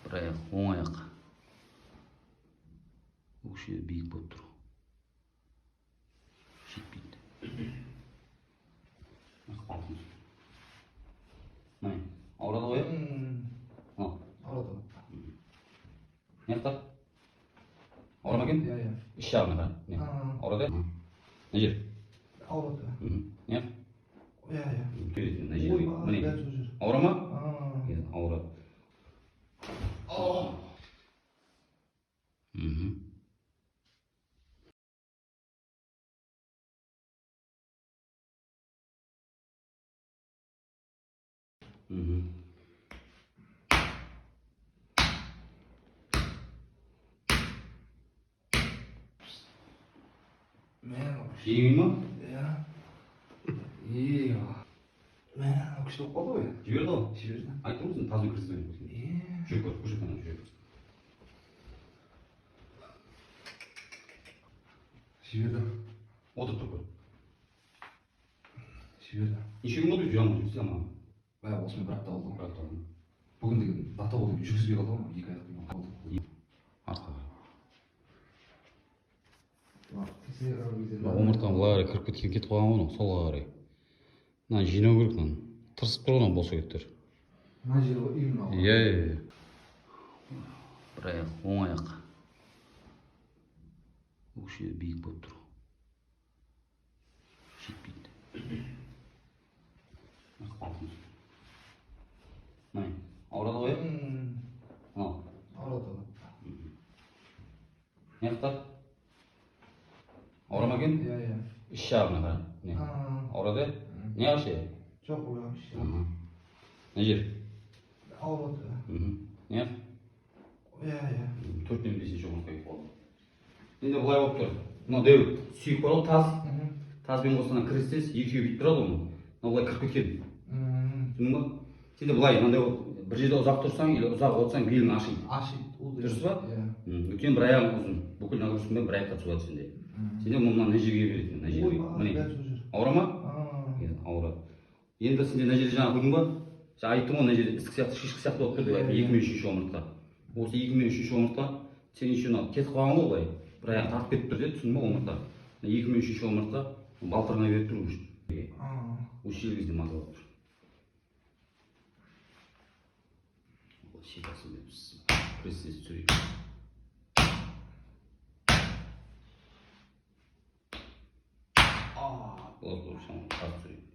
Bir аяқ, оң аяқ. Өкше биік болып тұр. Жетпейді. Май, ауырады ғой? Ауырады. Не қылды? Ауырма екен? Иә. Іш жағына қара. Ауырады? Не жер? Ауырады. Не? Иә. Мына жер. Міне. Ауырма? Ауырады. Жеңіл ма? Иә. Мен өкші болып қалды ғой. Жіберді ғой? Жіберді. Айттым ғой сен тазмен кіргізбе. Жүріп көр, көшеттен жүріп көр. Жіберді. Отырып тұр көр. Жіберді. Неше күн болды жүре алмай жүрсе ама? Осымен бір апта болды. Бір апта болды. Бүгін деген дата болды, жүргізбей қалды ғой, 2 айлық қалды. Артқа. Омыртқа Омыртқаның былай қарай кіріп кеткен кетіп қалған ғой, солға қарай. Мынаны жинау керек, мынаны. Тырысып тұр ғой, бос еттер. Мына жері ғой, именно. Иә. Бір аяқ, оң аяқ. Өкше биік болып тұр. Жетпейді. Май, ауырады ғой? Ауырады. Не қылды? Ауырма екен? Иә. Іш жағына қара. Ауырады? Не қашы? Жоқ, ой. Не жер? Ауырады. Не? Иә. 4-5 омыртқа кетіп қалды. Енді былай болып тұр. Мына дәу сүйек бар ғой, таз. Тазбен қосынан кірістес, екеуі бүйтіп тұрады ғой. Мына былай кіріп кеткен. Түсіндің ба? Сен де былай, мынандай бір жерде ұзақ тұрсаң, или ұзақ отырсаң, белің ашиды. Ашиды. Дұрыс па? Өйткені бір аяғың ұзын. Бүкіл нагрузкамен бір аяққа түсіп сенде. Сенде мына жерге береді, мына жерге. Міне. Ауыра ма? Ауырады. Енді сенде мына жерде жаңа көрдің ба? Жаңа айттым ғой, мына жерде ісік сияқты, шишкі сияқты болып тұр деп, 2 мен 3 омыртқа. Осы 2 мен 3 омыртқа сен еще кетіп қалған ғой былай. Бір аяқ тартып кетіп тұр деді, түсіндің ба омыртқа? 2 мен 3 омыртқа балтырына беріп тұр уже. Осы жерге кезде мазалап тұр. Шипасын беріпсіз. Пресс түсірейік. Болды, шамын қарып түсірейік.